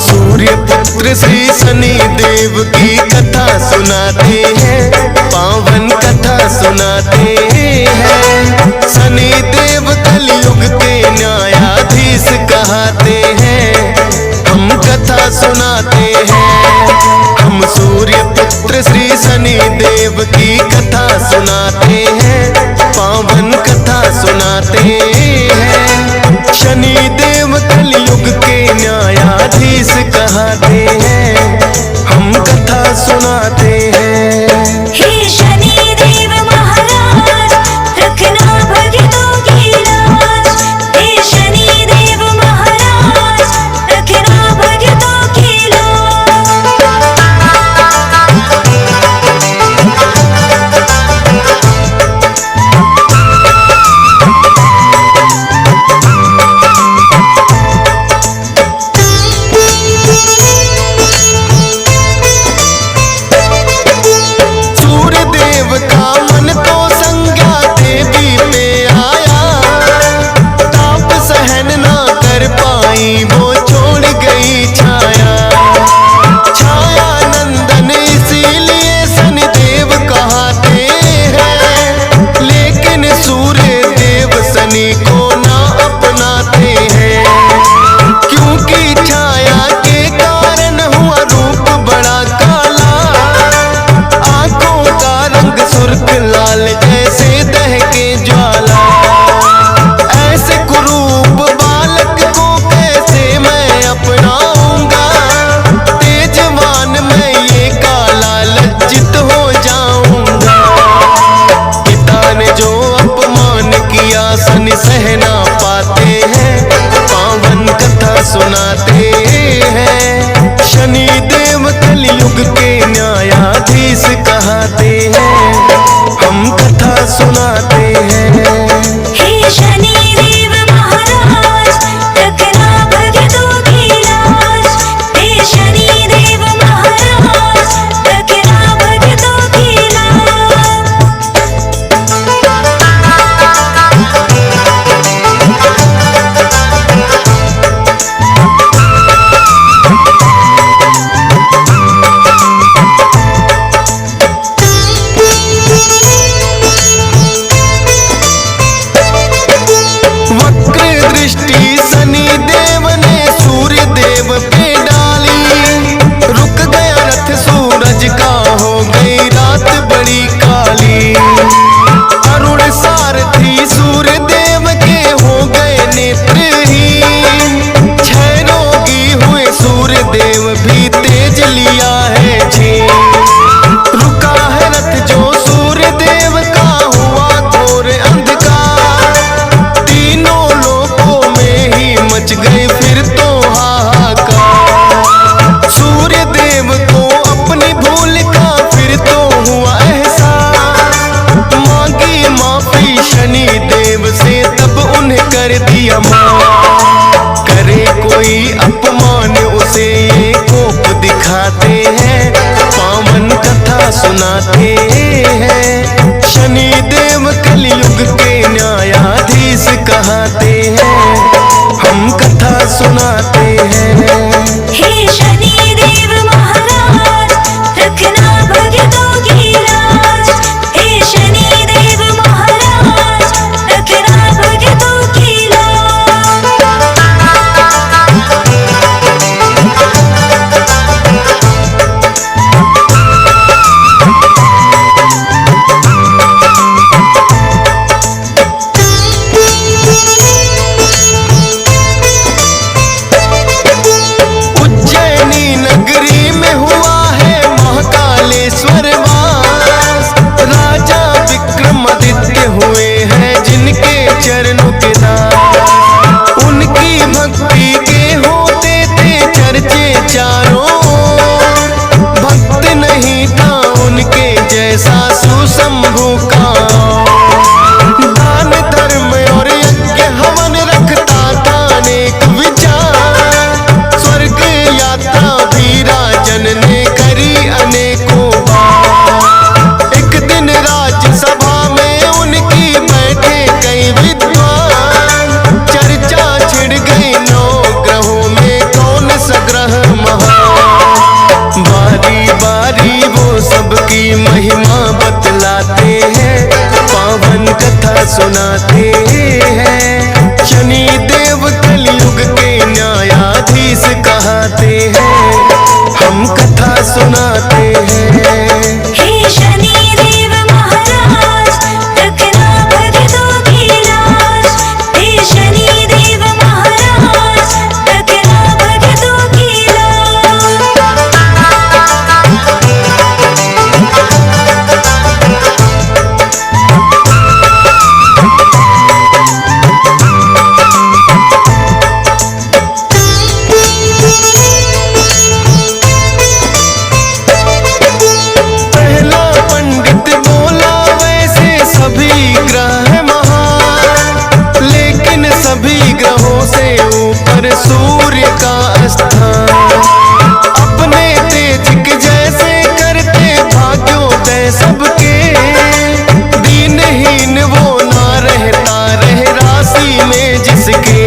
सूर्य पुत्र श्री शनि देव की कथा सुनाते हैं, पावन कथा सुनाते हैं। शनि देव कलयुग के न्यायाधीश कहते हैं, हम कथा सुनाते हैं। हम सूर्य पुत्र श्री शनि देव की कथा सुनाते हैं, पावन कथा सुनाते हैं। शनि देव कलयुग के न्यायाधीश कहते हैं, हम कथा सुनाते हैं। हे शनि देव महाराज, रखना भक्तों की लाज। हे शनि देव महाराज, रखना भक्तों की लाज। वो छोड़ गई छाया, छाया नंदन इसीलिए शनिदेव कहते हैं। लेकिन सूर्य देव शनि को ना अपनाते हैं, क्योंकि छाया के कारण हुआ रूप बड़ा काला। आंखों का रंग सुर्ख लाल जैसे दहके ज्वाला। ऐसे कुरूप बालक को कैसे मैं अपनाऊंगा, तेजवान मैं ये काला लज्जित हो जाऊंगा। पिता ने जो अपमान किया शनि सह ना पाते हैं, पावन कथा सुनाते हैं। शनि देव कलयुग के न्यायाधीश कहते हैं, हम कथा सुनाते हैं। हे शनि देव महाराज, रखना भक्तों की लाज। हे शनि देव महाराज, रखना भक्तों की लाज। वक्र दृष्टि शनि देव ने सूर्य देव पे डाली। रुक गया रथ सूरज का, हो गई रात बड़ी काली। अरुण सारथी सूर्य देव के हो गए नेत्रहीन। क्षय रोगी हुए सूर्य देव भी तेज लिया है छीन। रुका है रथ जो सूर्य देव का, हुआ घोर अंधकार। तीनों लोकों में ही मच गए फिर तो हाहाकार। सूर्य देव को अपनी भूल का फिर तो हुआ एहसास। मांगी माफी शनि देव से तब उन्हें कर दिया माफ। करे कोई अपमान उसे ये कोप दिखाते हैं, पावन कथा सुनाते हैं। शनि देव कलयुग के न्यायाधीश कहते हैं, हम कथा सुनाते हैं। हे शनि देव महाराज, रखना भक्तों की लाज। हे शनि देव महाराज, रखना भक्तों की लाज। सुनाते हैं। शनि देव कलयुग के न्यायाधीश कहते हैं, हम कथा सुनाते हैं। हे शनि देव महाराज रखना भक्तों की लाज। हे शनि देव महाराज रखना भक्तों की लाज। पहला पंडित बोला वैसे सभी ग्रह महान, लेकिन सभी ग्रहों से ऊपर सूर्य का स्थान। अपने तेज के जैसे करते भाग्योदय सबके, दीनहीन वो ना रहता रहे राशि में जिसके।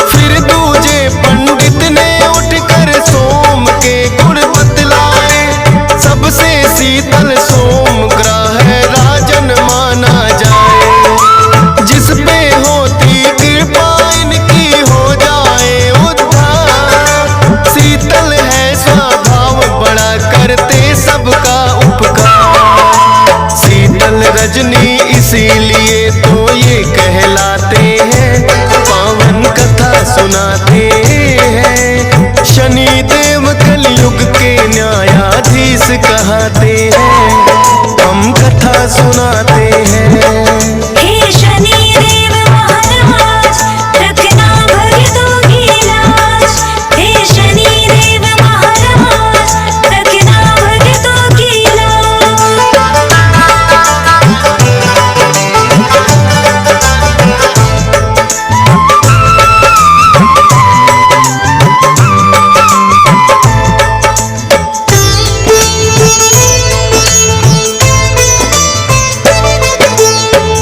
फिर दूजे पंडित ने उठकर सोम के गुण बतलाए, सबसे शीतल सोम ग्रह राजन माना जाए। जिस पे होती कृपा इनकी हो जाए उद्धार। शीतल है स्वभाव बड़ा करते सबका उपकार। शीतल रजनी इसीलिए तो ये कहलाते हैं, पावन कथा सुनाते हैं। शनि देव कलयुग के न्यायाधीश कहते हैं, हम कथा सुनाते हैं। हे शनि देव महाराज रखना भक्तों की लाज। हे शनि देव महाराज रखना भक्तों की लाज।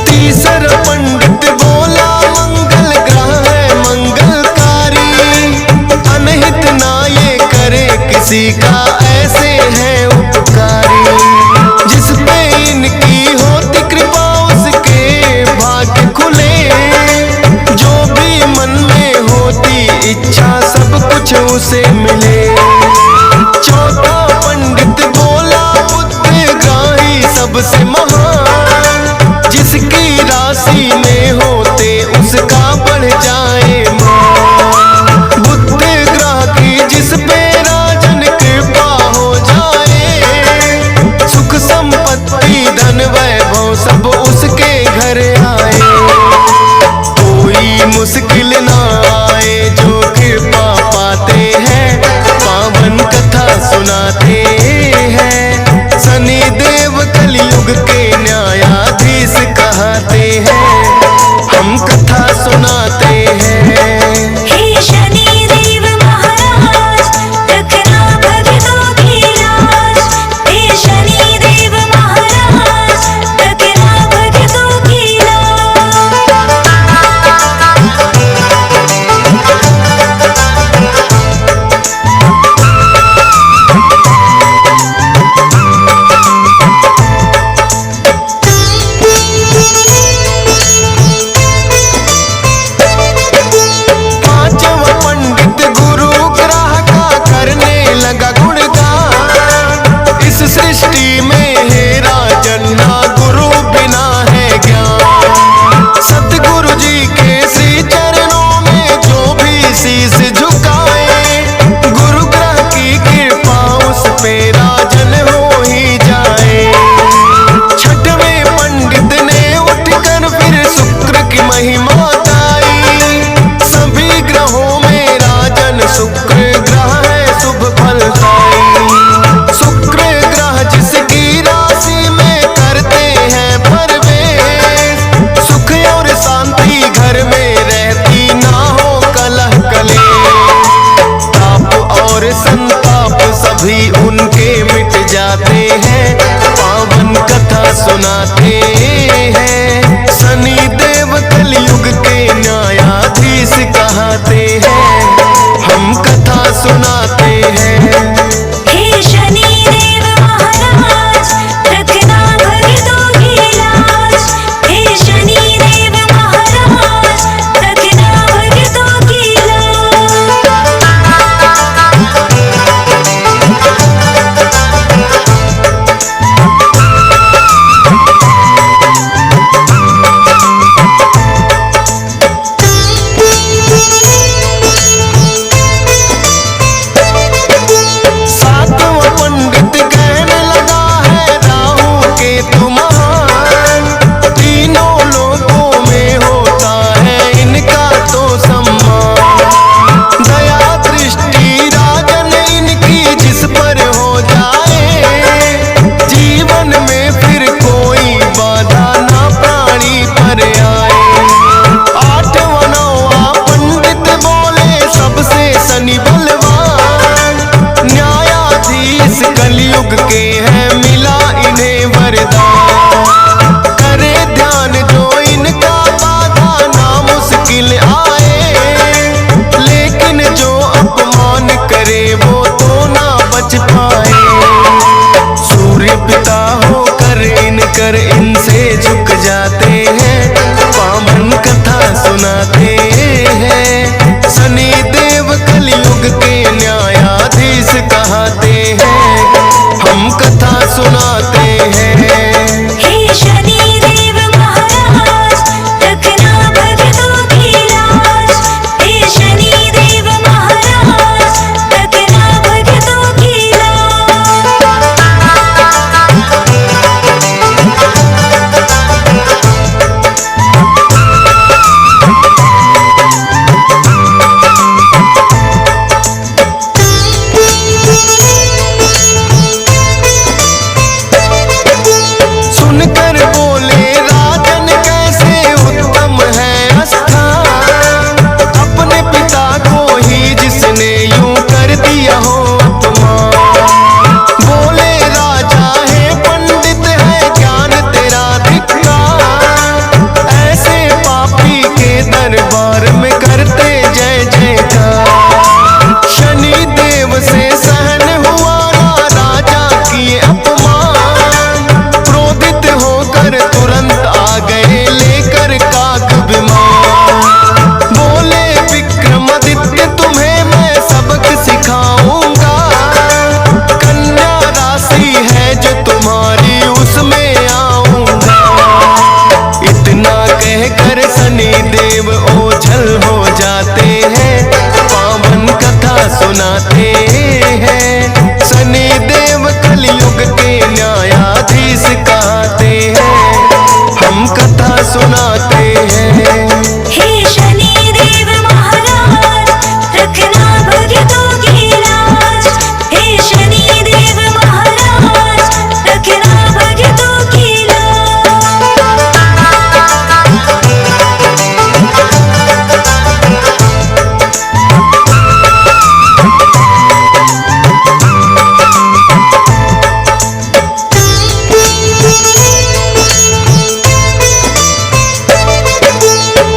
तीसरा पंडित बोला मंगल ग्रह है मंगलकारी, अनहित ना ये करे किसी का ऐसे है उपकारी। जिस पे इनकी होती कृपा उसके भाग्य खुले, जो भी मन में होती इच्छा सब कुछ उसे मिले। चौथा पंडित बोला बुद्धग्राही सबसे महान, जिसकी राशि में होते उसका बढ़ जाए मान। बुद्ध ग्रह की जिस पे राजन कृपा हो जाए, सुख संपत्ति धन वैभव सब उसके घर आए। कोई मुश्किल ना आए जो कृपा पाते हैं, पावन कथा सुनाते हैं। शनि देव कलयुग के न्यायाधीश कहते हैं, हम कथा सुनाते हैं। हे शनि देव महाराज रखना भक्तों की लाज। हे शनि देव महाराज रखना भक्तों की लाज। पांचवा पंडित गुरु ग्रह का करने लगा गुणगान। इस सृष्टि में है राजन ना गुरु बिना है ज्ञान। सतगुरु जी के श्री चरणों में जो भी शीश झुकाए, गुरु ग्रह की कृपा उस पे राजन हो ही जाए। छठवें पंडित ने उठकर फिर शुक्र की महिमा गाई। सभी ग्रहों में राजन शुक्र ग्रह है शुभ फलदायी। शुक्र ग्रह जिसकी राशि में करते हैं प्रवेश, सुख और शांति घर में रहती ना हो कलह कलेश। ताप और संताप सभी उनके मिट जाते हैं, पावन कथा सुनाते हैं। शनि देव कलयुग के न्यायाधीश कहते हैं, हम कथा सुनाते हैं। हे शनि देव महाराज रखना भक्तों की लाज। हे शनि हैं। शनि देव कलयुग के न्यायाधीश कहते हैं, हम कथा सुनाते हैं। हे शनि देव महाराज, रखना भक्तों की लाज। हे शनि देव महाराज, रखना भक्तों की लाज।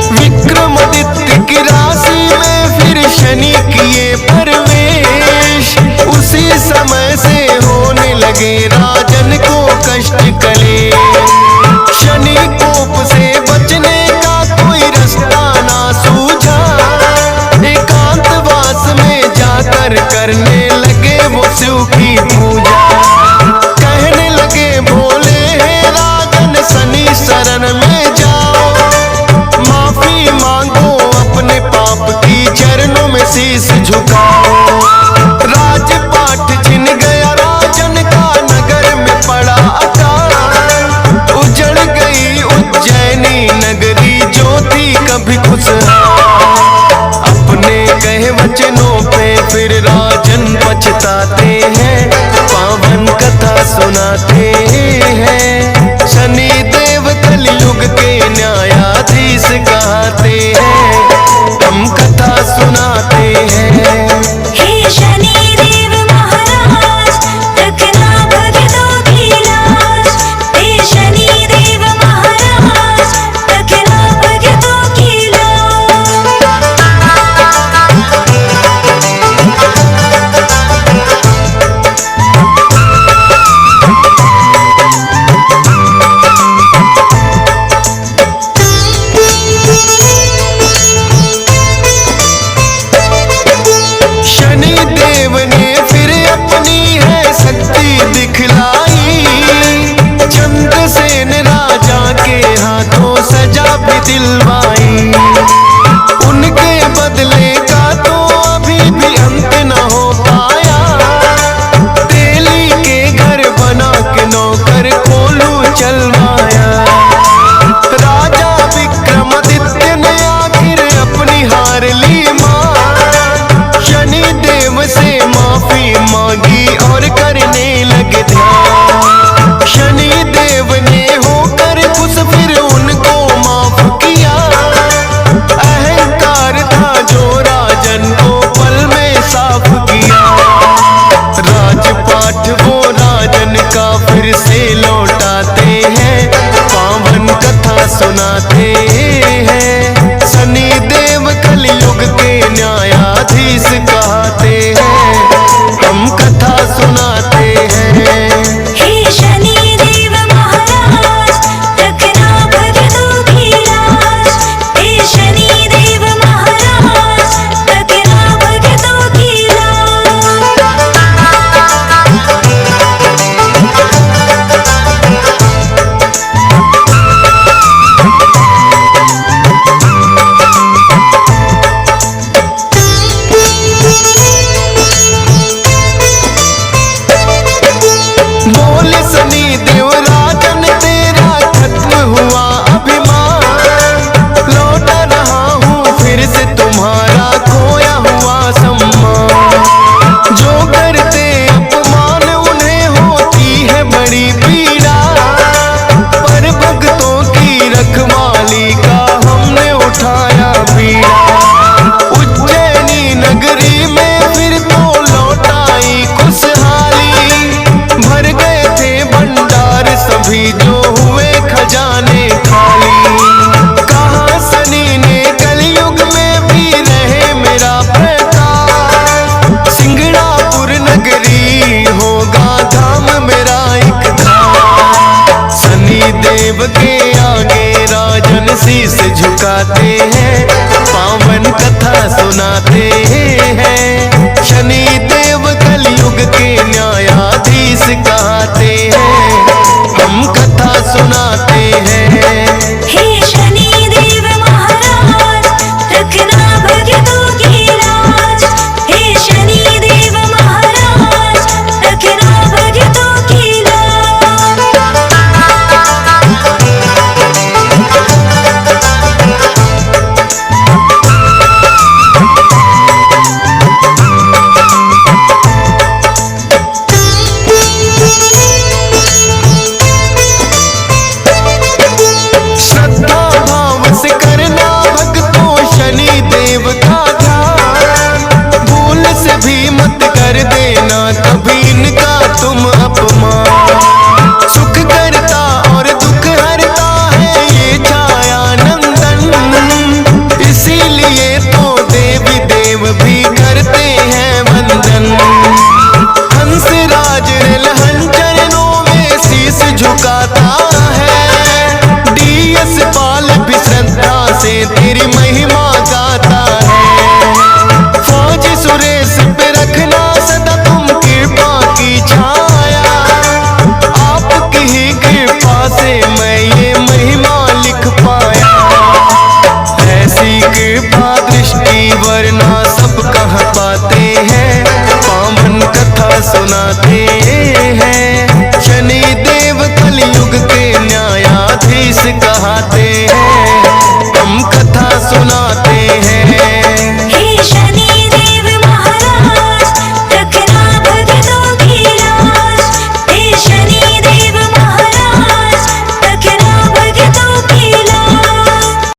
विक्रमादित्य की राशि में फिर शनि किए प्रवेश, उसी समय से होने लगे राजन को कष्ट कलेश। शनि कोप से बचने का कोई रास्ता ना सूझा, एकांतवास में जाकर करने लगे वो शिव की पूजा। कहने लगे भोले हे राजन, शनि शरण में जाओ, माफी मांगो अपने पाप की, चरणों में शीश झुकाओ। राजपाट छिन गया राजन का, नगर में पड़ा अकाल। उजड़ गई उज्जैनी नगरी, जो थी कभी खुशहाल। अपने कहे वचनों पे फिर राजन पछताते हैं, पावन कथा सुनाते हैं। शनि देव कलयुग के न्यायाधीश कहते हैं, हम कथा सुनाते हैं। हे शनि देव महाराज, रखना भक्तों की लाज। हे शनि देव महाराज, रखना भक्तों की लाज। शनि देव ने फिर अपनी है शक्ति दिखलाई, चंद्रसेन राजा के हाथों सजा भी दिलवाई। उनके बदले का तो अभी भी अंत न हो पाया, तेली के घर बना के नौकर कोलू चलवाया। राजा विक्रमादित्य ने आखिर अपनी हार ली मान, शनि देव से माफी मांगी और करने लगे ध्यान। शनि देव ने होकर खुश फिर उनको माफ किया, अहंकार था जो राजन को पल में साफ किया। राजपाट वो राजन का फिर से लौटाते हैं, पावन कथा सुनाते हैं। शनि देव कलयुग के न्यायाधीश कहते हैं, हम कथा सुनाते हैं। हे शनि देव महाराज, रखना भक्तों की लाज। हे शनि देव महाराज, रखना भक्तों की लाज। बोले शनि देव राजन, तेरा खत्म हुआ अभिमान, लौटा रहा हूँ फिर से तुम्हारा खोया हुआ सम्मान। जो करते अपमान उन्हें होती है बड़ी पीड़ा, पर भक्तों की रखवाली का हमने उठाया बीड़ा। उज्जैनी नगरी में फिर तो लौटाई खुशहाली, भर गए थे भंडार सभी जो हुए खजाने खाली। कहा शनि ने कलयुग में भी रहे मेरा प्रताप, सिंगड़ापुर नगरी होगा धाम मेरा एक धाम। शनि देव के आगे राजन शीश झुकाते